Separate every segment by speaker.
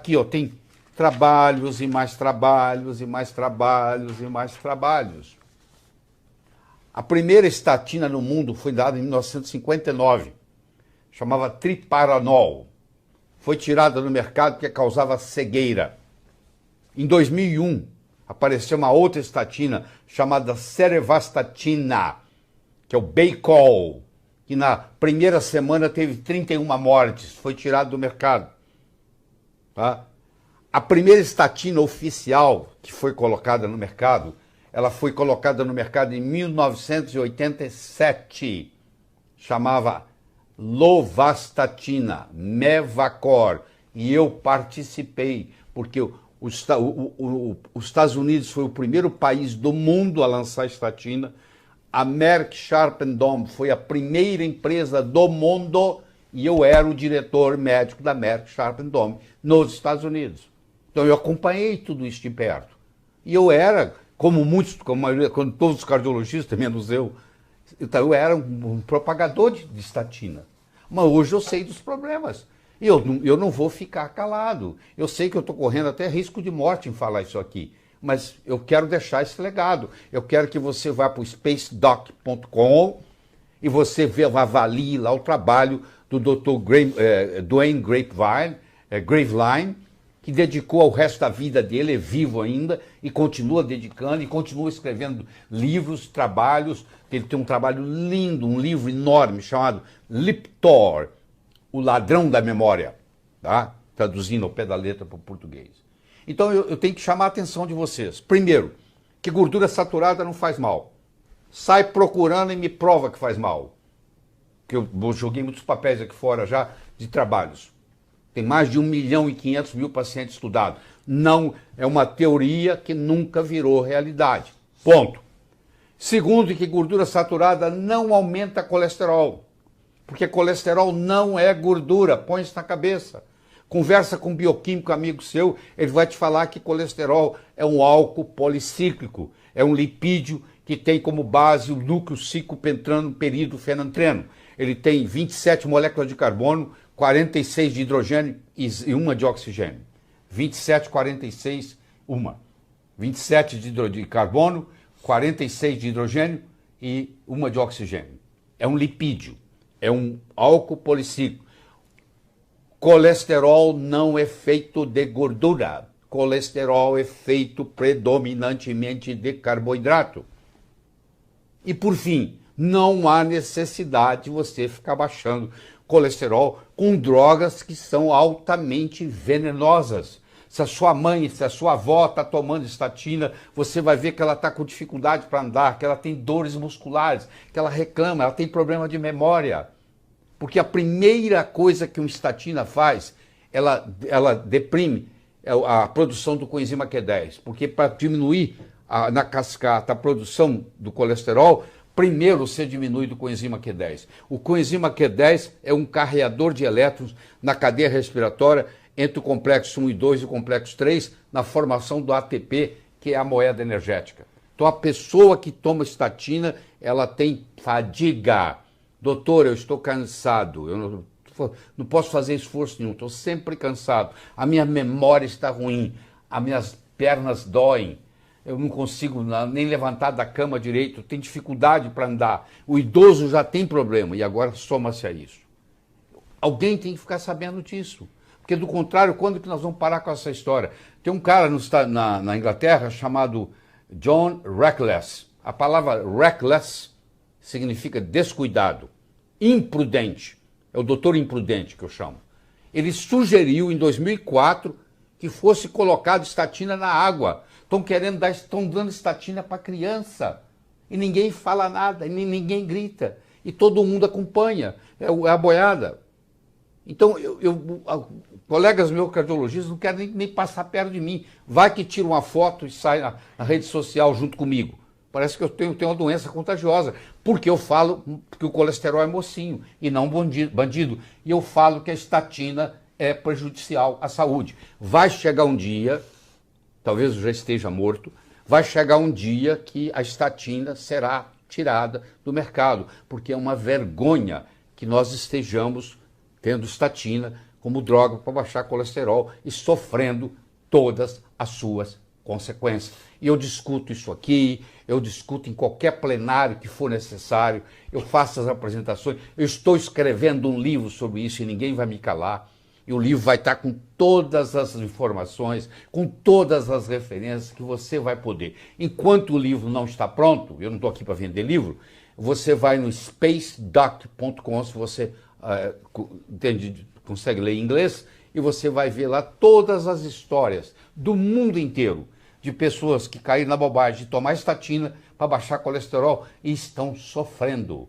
Speaker 1: aqui, ó, tem trabalhos e mais trabalhos e mais trabalhos e mais trabalhos. A primeira estatina no mundo foi dada em 1959, chamava Triparanol. Foi tirada do mercado porque causava cegueira. Em 2001, apareceu uma outra estatina chamada Cerevastatina, que é o Baycol, que na primeira semana teve 31 mortes, foi tirado do mercado. Tá? A primeira estatina oficial que foi colocada no mercado, ela foi colocada no mercado em 1987, chamava Lovastatina, Mevacor, e eu participei, porque os Estados Unidos foi o primeiro país do mundo a lançar estatina. A Merck Sharp and Dohme foi a primeira empresa do mundo e eu era o diretor médico da Merck Sharp and Dohme nos Estados Unidos. Então eu acompanhei tudo isso de perto. E eu era, como todos os cardiologistas, menos eu, então eu era um propagador de estatina. Mas hoje eu sei dos problemas. E eu não vou ficar calado. Eu sei que eu estou correndo até risco de morte em falar isso aqui. Mas eu quero deixar esse legado. Eu quero que você vá para o spacedoc.com e você avalie lá o trabalho do Dr. Duane Graveline, que dedicou o resto da vida dele, é vivo ainda, e continua dedicando, e continua escrevendo livros, trabalhos. Ele tem um trabalho lindo, um livro enorme chamado Liptor, o ladrão da memória, tá? Traduzindo ao pé da letra para o português. Então eu tenho que chamar a atenção de vocês. Primeiro, que gordura saturada não faz mal. Sai procurando e me prova que faz mal. Que eu joguei muitos papéis aqui fora já de trabalhos. Tem mais de 1.500.000 pacientes estudados. Não, é uma teoria que nunca virou realidade. Ponto. Segundo, que gordura saturada não aumenta colesterol. Porque colesterol não é gordura. Põe isso na cabeça. Conversa com um bioquímico amigo seu, ele vai te falar que colesterol é um álcool policíclico, é um lipídio que tem como base o núcleo ciclopentrano peridofenantreno. Ele tem 27 moléculas de carbono, 46 de hidrogênio e uma de oxigênio. 27, 46, uma. 27 de carbono, 46 de hidrogênio e uma de oxigênio. É um lipídio, é um álcool policíclico. Colesterol não é feito de gordura. Colesterol é feito predominantemente de carboidrato. E por fim, não há necessidade de você ficar baixando colesterol com drogas que são altamente venenosas. Se a sua mãe, se a sua avó está tomando estatina, você vai ver que ela está com dificuldade para andar, que ela tem dores musculares, que ela reclama, ela tem problema de memória. Porque a primeira coisa que uma estatina faz, ela deprime a produção do coenzima Q10. Porque para diminuir na cascata a produção do colesterol, primeiro você diminui do coenzima Q10. O coenzima Q10 é um carreador de elétrons na cadeia respiratória entre o complexo 1 e 2 e o complexo 3, na formação do ATP, que é a moeda energética. Então a pessoa que toma estatina, ela tem fadiga. Doutor, eu estou cansado, eu não posso fazer esforço nenhum, estou sempre cansado, a minha memória está ruim, as minhas pernas doem, eu não consigo nem levantar da cama direito, tenho dificuldade para andar. O idoso já tem problema e agora soma-se a isso. Alguém tem que ficar sabendo disso, porque do contrário, quando que nós vamos parar com essa história? Tem um cara na Inglaterra chamado John Reckless. A palavra reckless significa descuidado, imprudente. É o doutor imprudente que eu chamo. Ele sugeriu em 2004 que fosse colocado estatina na água. Estão dando estatina para criança. E ninguém fala nada, e ninguém grita. E todo mundo acompanha. É a boiada. Então, colegas meus cardiologistas não querem nem passar perto de mim. Vai que tira uma foto e sai na rede social junto comigo. Parece que eu tenho uma doença contagiosa, porque eu falo que o colesterol é mocinho e não bandido. E eu falo que a estatina é prejudicial à saúde. Vai chegar um dia, talvez eu já esteja morto, vai chegar um dia que a estatina será tirada do mercado, porque é uma vergonha que nós estejamos tendo estatina como droga para baixar colesterol e sofrendo todas as suas consequências. E eu discuto isso aqui, eu discuto em qualquer plenário que for necessário, eu faço as apresentações, eu estou escrevendo um livro sobre isso e ninguém vai me calar. E o livro vai estar com todas as informações, com todas as referências que você vai poder. Enquanto o livro não está pronto, eu não estou aqui para vender livro, você vai no spacedoc.com, se você consegue ler em inglês, e você vai ver lá todas as histórias do mundo inteiro de pessoas que caíram na bobagem de tomar estatina para baixar colesterol e estão sofrendo.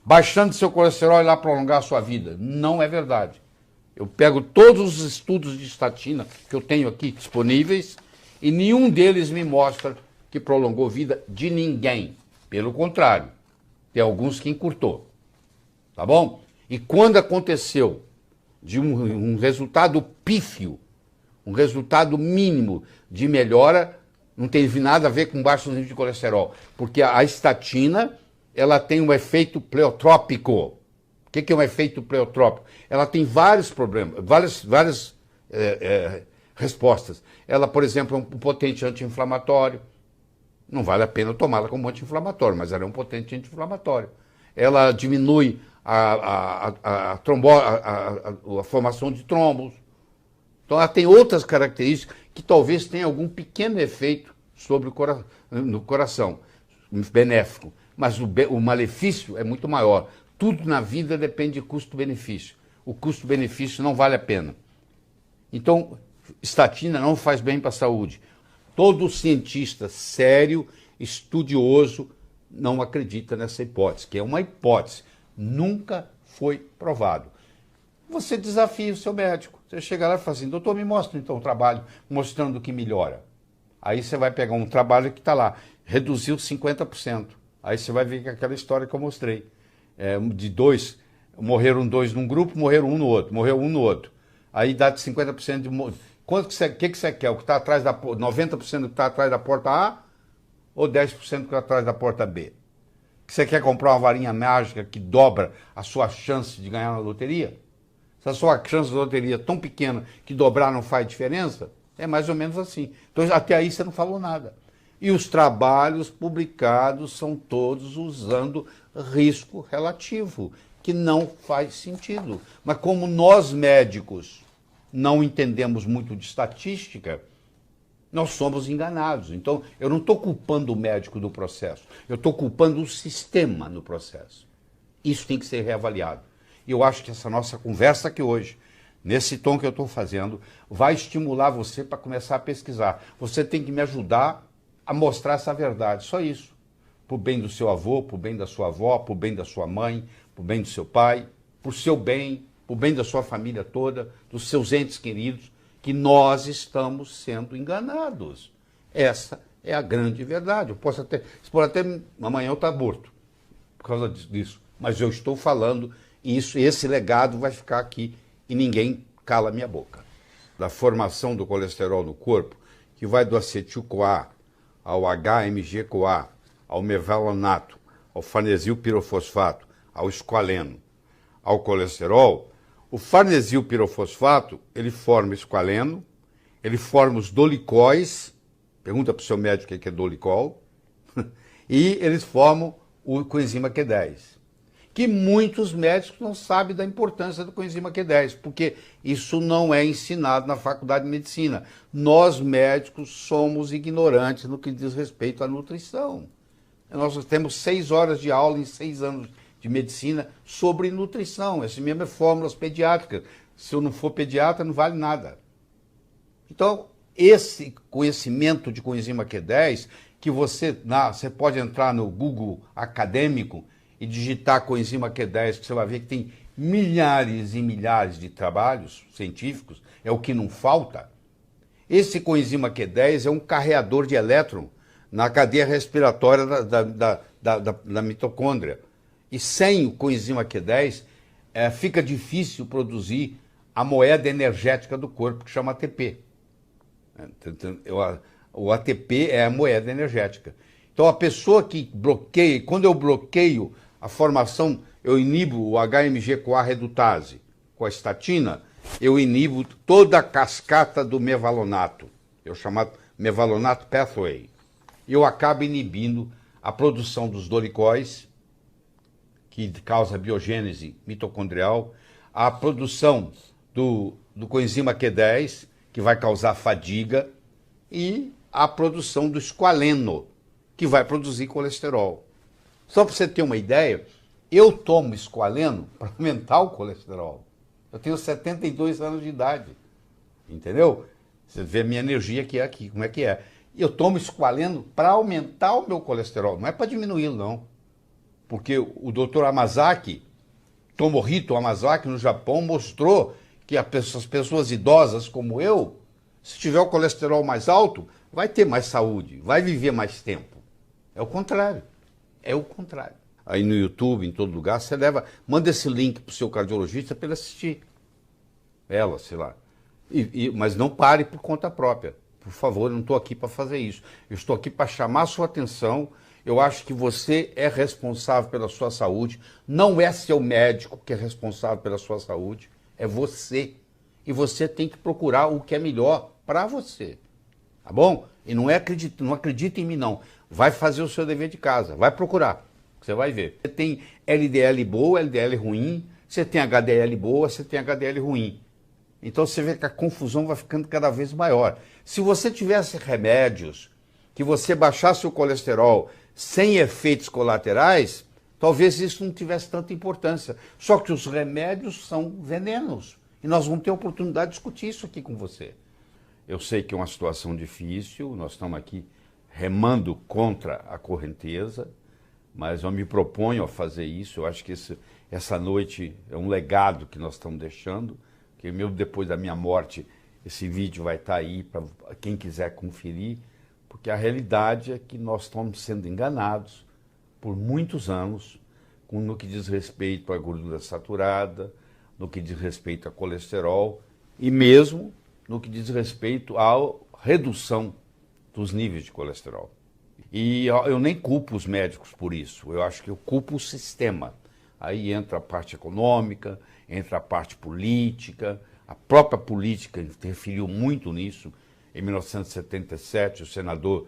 Speaker 1: Baixando seu colesterol e lá prolongar a sua vida. Não é verdade. Eu pego todos os estudos de estatina que eu tenho aqui disponíveis e nenhum deles me mostra que prolongou a vida de ninguém. Pelo contrário, tem alguns que encurtou. Tá bom? E quando aconteceu de um resultado pífio, um resultado mínimo de melhora, não teve nada a ver com baixo nível de colesterol, porque a estatina ela tem um efeito pleotrópico. O que é um efeito pleotrópico? Ela tem vários problemas, várias respostas. Ela, por exemplo, é um potente anti-inflamatório. Não vale a pena tomá-la como anti-inflamatório, mas ela é um potente anti-inflamatório. Ela diminui a formação de trombos. Então ela tem outras características que talvez tenha algum pequeno efeito sobre no coração, benéfico. Mas o malefício é muito maior. Tudo na vida depende de custo-benefício. O custo-benefício não vale a pena. Então, estatina não faz bem para a saúde. Todo cientista sério, estudioso, não acredita nessa hipótese, que é uma hipótese. Nunca foi provado. Você desafia o seu médico. Você chega lá e fala assim, doutor, me mostra então o trabalho mostrando que melhora. Aí você vai pegar um trabalho que está lá, reduziu 50%. Aí você vai ver que aquela história que eu mostrei. De dois, morreram dois num grupo, morreram um no outro, morreu um no outro. Aí dá de 50% de... O que você quer? O que está atrás da 90% do que está atrás da porta A ou 10% do que está atrás da porta B? Que você quer comprar uma varinha mágica que dobra a sua chance de ganhar na loteria? Se a sua chance de loteria é tão pequena que dobrar não faz diferença, é mais ou menos assim. Então até aí você não falou nada. E os trabalhos publicados são todos usando risco relativo, que não faz sentido. Mas como nós médicos não entendemos muito de estatística, nós somos enganados. Então, eu não estou culpando o médico do processo, eu estou culpando o sistema no processo. Isso tem que ser reavaliado. E eu acho que essa nossa conversa aqui hoje, nesse tom que eu estou fazendo, vai estimular você para começar a pesquisar. Você tem que me ajudar a mostrar essa verdade, só isso. Para o bem do seu avô, para o bem da sua avó, para o bem da sua mãe, para o bem do seu pai, para o seu bem, para o bem da sua família toda, dos seus entes queridos, que nós estamos sendo enganados. Essa é a grande verdade. Você pode até amanhã eu estar morto por causa disso, mas eu estou falando isso, e esse legado vai ficar aqui e ninguém cala a minha boca. Da formação do colesterol no corpo, que vai do acetil-CoA ao HMG-CoA, ao mevalonato, ao farnesil-pirofosfato, ao esqualeno, ao colesterol. O farnesil-pirofosfato, ele forma esqualeno, ele forma os dolicóis, pergunta para o seu médico o que é dolicol, e eles formam o coenzima Q10, que muitos médicos não sabem da importância do coenzima Q10, porque isso não é ensinado na faculdade de medicina. Nós médicos somos ignorantes no que diz respeito à nutrição. Nós temos 6 horas de aula em 6 anos de medicina sobre nutrição. Essa mesma é fórmulas pediátricas. Se eu não for pediatra, não vale nada. Então, esse conhecimento de coenzima Q10, que você pode entrar no Google acadêmico e digitar coenzima Q10, que você vai ver que tem milhares e milhares de trabalhos científicos, é o que não falta. Esse coenzima Q10 é um carreador de elétron na cadeia respiratória da mitocôndria. E sem o coenzima Q10, fica difícil produzir a moeda energética do corpo, que chama ATP. O ATP é a moeda energética. Então, a pessoa que bloqueia, quando eu bloqueio a formação, eu inibo o HMG-CoA redutase com a estatina, eu inibo toda a cascata do mevalonato, é o chamado mevalonato pathway. Eu acabo inibindo a produção dos dolicóis, que causa biogênese mitocondrial, a produção do coenzima Q10, que vai causar fadiga, e a produção do esqualeno, que vai produzir colesterol. Só para você ter uma ideia, eu tomo esqualeno para aumentar o colesterol. Eu tenho 72 anos de idade, entendeu? Você vê a minha energia que é aqui, como é que é. Eu tomo esqualeno para aumentar o meu colesterol, não é para diminuí-lo, não. Porque o Dr. Hamasaki, Tomohito Hamasaki, no Japão, mostrou que as pessoas idosas como eu, se tiver o colesterol mais alto, vai ter mais saúde, vai viver mais tempo. É o contrário. É o contrário. Aí no YouTube, em todo lugar, você manda esse link para o seu cardiologista para ele assistir. Ela, sei lá. Mas não pare por conta própria. Por favor, eu não estou aqui para fazer isso. Eu estou aqui para chamar a sua atenção. Eu acho que você é responsável pela sua saúde. Não é seu médico que é responsável pela sua saúde. É você. E você tem que procurar o que é melhor para você. Tá bom? E não acredita em mim, não. Vai fazer o seu dever de casa. Vai procurar. Você vai ver. Você tem LDL boa, LDL ruim. Você tem HDL boa, você tem HDL ruim. Então você vê que a confusão vai ficando cada vez maior. Se você tivesse remédios que você baixasse o colesterol sem efeitos colaterais, talvez isso não tivesse tanta importância. Só que os remédios são venenos. E nós vamos ter a oportunidade de discutir isso aqui com você. Eu sei que é uma situação difícil, nós estamos aqui remando contra a correnteza, mas eu me proponho a fazer isso. Eu acho que essa noite é um legado que nós estamos deixando, que mesmo depois da minha morte, esse vídeo vai estar aí para quem quiser conferir, porque a realidade é que nós estamos sendo enganados por muitos anos no que diz respeito à gordura saturada, no que diz respeito a colesterol e mesmo no que diz respeito à redução dos níveis de colesterol. E eu nem culpo os médicos por isso, eu acho que eu culpo o sistema. Aí entra a parte econômica, entra a parte política, a própria política interferiu muito nisso. Em 1977, o senador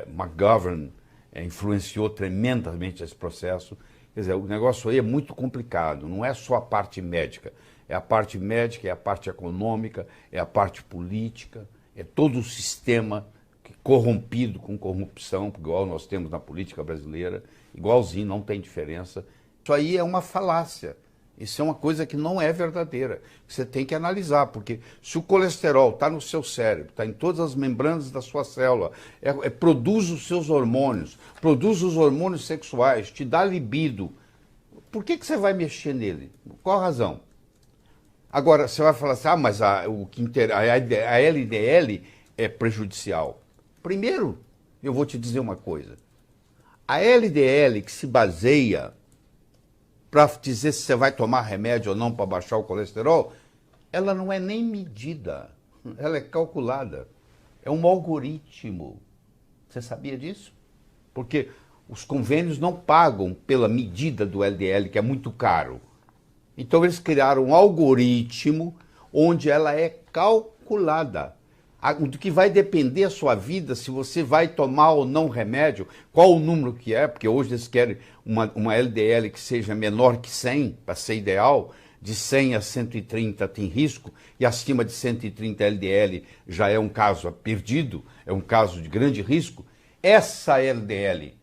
Speaker 1: McGovern influenciou tremendamente esse processo. Quer dizer, o negócio aí é muito complicado, não é só a parte médica. É a parte médica, é a parte econômica, é a parte política, é todo o sistema corrompido com corrupção, igual nós temos na política brasileira, igualzinho, não tem diferença. Isso aí é uma falácia. Isso é uma coisa que não é verdadeira. Você tem que analisar, porque se o colesterol está no seu cérebro, está em todas as membranas da sua célula, produz os seus hormônios, produz os hormônios sexuais, te dá libido, por que você vai mexer nele? Qual a razão? Agora, você vai falar assim, mas a LDL é prejudicial. Primeiro, eu vou te dizer uma coisa. A LDL que se baseia para dizer se você vai tomar remédio ou não para baixar o colesterol, ela não é nem medida, ela é calculada. É um algoritmo. Você sabia disso? Porque os convênios não pagam pela medida do LDL, que é muito caro. Então eles criaram um algoritmo onde ela é calculada. Do que vai depender a sua vida, se você vai tomar ou não remédio, qual o número que é, porque hoje eles querem uma LDL que seja menor que 100, para ser ideal, de 100 a 130 tem risco, e acima de 130 LDL já é um caso perdido, é um caso de grande risco. Essa LDL,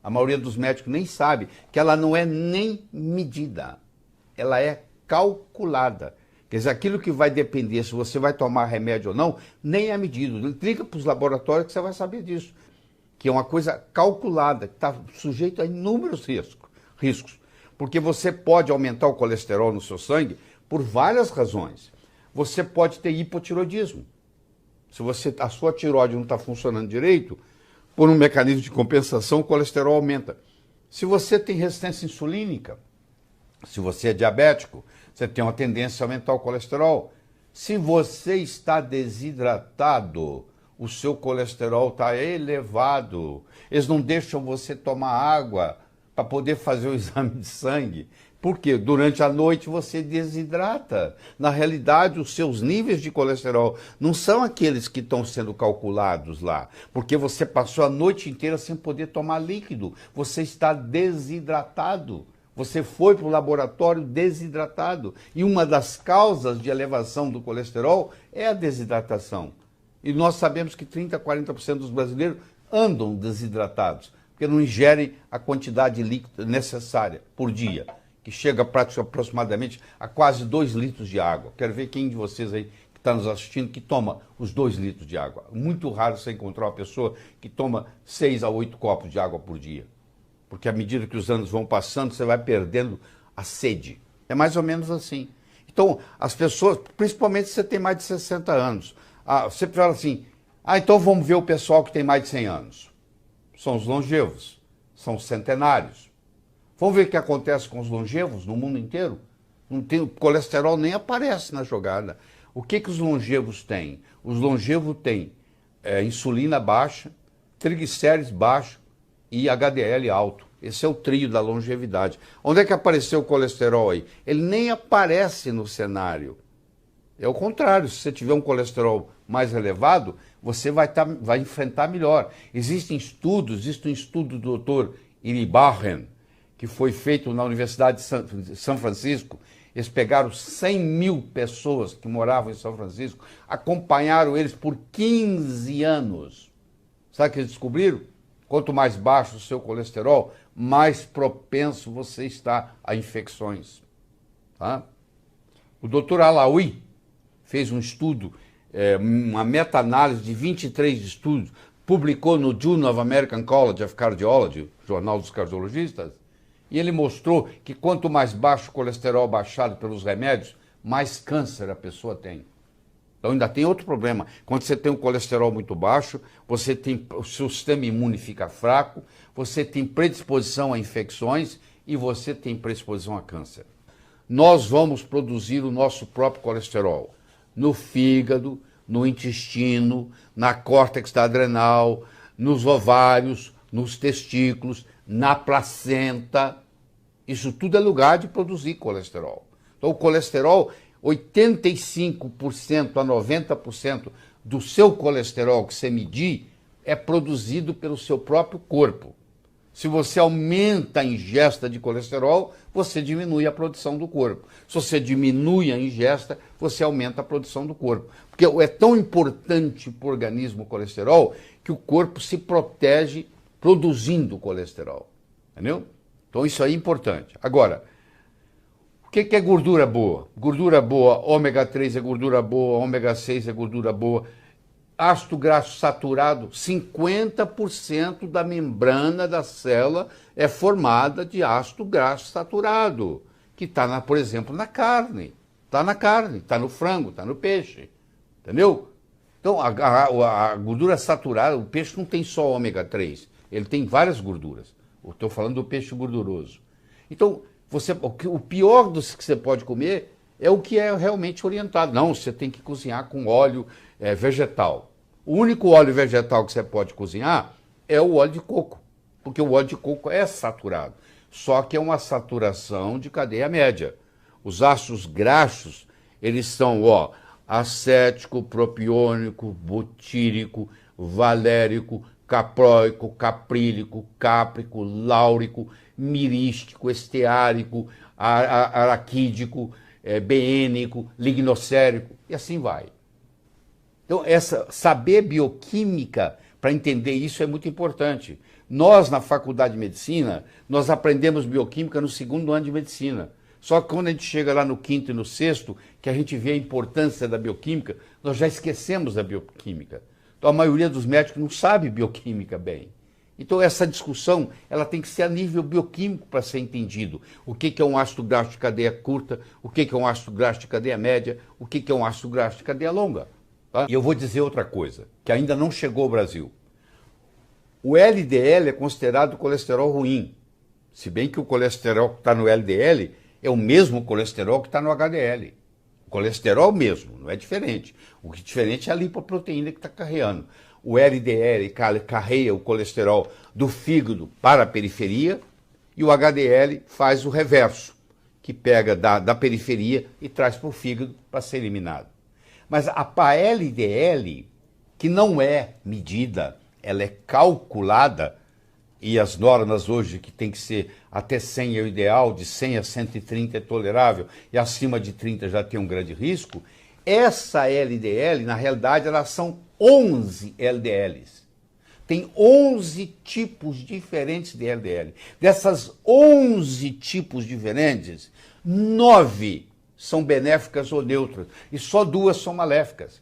Speaker 1: a maioria dos médicos nem sabe que ela não é nem medida, ela é calculada. Quer dizer, aquilo que vai depender se você vai tomar remédio ou não, nem é medido. Liga para os laboratórios que você vai saber disso. Que é uma coisa calculada, que está sujeito a inúmeros riscos. Porque você pode aumentar o colesterol no seu sangue por várias razões. Você pode ter hipotiroidismo. Se a sua tireoide não está funcionando direito, por um mecanismo de compensação, o colesterol aumenta. Se você tem resistência insulínica, se você é diabético, você tem uma tendência a aumentar o colesterol. Se você está desidratado, o seu colesterol está elevado. Eles não deixam você tomar água para poder fazer o exame de sangue. Porque durante a noite você desidrata. Na realidade, os seus níveis de colesterol não são aqueles que estão sendo calculados lá, porque você passou a noite inteira sem poder tomar líquido. Você está desidratado. Você foi para o laboratório desidratado. E uma das causas de elevação do colesterol é a desidratação. E nós sabemos que 30% a 40% dos brasileiros andam desidratados, porque não ingerem a quantidade de líquido necessária por dia, que chega aproximadamente a quase 2 litros de água. Quero ver quem de vocês aí que está nos assistindo que toma os 2 litros de água. Muito raro você encontrar uma pessoa que toma 6 a 8 copos de água por dia. Porque à medida que os anos vão passando, você vai perdendo a sede. É mais ou menos assim. Então, as pessoas, principalmente se você tem mais de 60 anos, você fala assim, então vamos ver o pessoal que tem mais de 100 anos. São os longevos, são os centenários. Vamos ver o que acontece com os longevos no mundo inteiro? Não tem, o colesterol nem aparece na jogada. O que os longevos têm? Os longevos têm insulina baixa, triglicérides baixo e HDL alto. Esse é o trio da longevidade. Onde é que apareceu o colesterol aí? Ele nem aparece no cenário. É o contrário, se você tiver um colesterol mais elevado, você vai enfrentar melhor. Existe um estudo do Dr. Iribarren, que foi feito na Universidade de São Francisco. Eles pegaram 100 mil pessoas que moravam em São Francisco, acompanharam eles por 15 anos. Sabe o que eles descobriram? Quanto mais baixo o seu colesterol, mais propenso você está a infecções. Tá? O Dr. Alaoui fez um estudo, uma meta-análise de 23 estudos, publicou no Journal of American College of Cardiology, Jornal dos Cardiologistas, e ele mostrou que quanto mais baixo o colesterol baixado pelos remédios, mais câncer a pessoa tem. Então ainda tem outro problema. Quando você tem um colesterol muito baixo, o seu sistema imune fica fraco, você tem predisposição a infecções e você tem predisposição a câncer. Nós vamos produzir o nosso próprio colesterol no fígado, no intestino, na córtex adrenal, nos ovários, nos testículos, na placenta. Isso tudo é lugar de produzir colesterol. Então o colesterol, 85% a 90% do seu colesterol que você medir é produzido pelo seu próprio corpo. Se você aumenta a ingesta de colesterol, você diminui a produção do corpo. Se você diminui a ingesta, você aumenta a produção do corpo. Porque é tão importante para o organismo o colesterol que o corpo se protege produzindo colesterol. Entendeu? Então isso aí é importante. Agora, o que é gordura boa? Gordura boa, ômega 3 é gordura boa, ômega 6 é gordura boa. Ácido graxo saturado, 50% da membrana da célula é formada de ácido graxo saturado, que está, por exemplo, na carne. Está na carne, está no frango, está no peixe. Entendeu? Então, a gordura saturada, o peixe não tem só ômega 3, ele tem várias gorduras. Estou falando do peixe gorduroso. Então, o pior dos que você pode comer é o que é realmente orientado. Não, você tem que cozinhar com óleo vegetal. O único óleo vegetal que você pode cozinhar é o óleo de coco, porque o óleo de coco é saturado, só que é uma saturação de cadeia média. Os ácidos graxos, eles são acético, propiônico, butírico, valérico, capróico, caprílico, cáprico, láurico, mirístico, esteárico, araquídico, beênico, lignocérico, e assim vai. Então, saber bioquímica para entender isso é muito importante. Nós, na faculdade de medicina, nós aprendemos bioquímica no 2º ano de medicina. Só que quando a gente chega lá no 5º e no 6º, que a gente vê a importância da bioquímica, nós já esquecemos da bioquímica. Então, a maioria dos médicos não sabe bioquímica bem. Então, essa discussão ela tem que ser a nível bioquímico para ser entendido. O que é um ácido graxo de cadeia curta, o que é um ácido graxo de cadeia média, o que é um ácido graxo de cadeia longa. Tá? E eu vou dizer outra coisa, que ainda não chegou ao Brasil. O LDL é considerado colesterol ruim, se bem que o colesterol que está no LDL é o mesmo colesterol que está no HDL. O colesterol mesmo, não é diferente. O que é diferente é a lipoproteína que está carreando. O LDL carrega o colesterol do fígado para a periferia e o HDL faz o reverso. que pega da periferia e traz para o fígado para ser eliminado. Mas a LDL, que não é medida, ela é calculada, e as normas hoje que tem que ser até 100 é o ideal, de 100 a 130 é tolerável, e acima de 30 já tem um grande risco, essa LDL, na realidade, elas são 11 LDLs. Tem 11 tipos diferentes de LDL. Dessas 11 tipos diferentes, 9 são benéficas ou neutras, e só 2 são maléficas.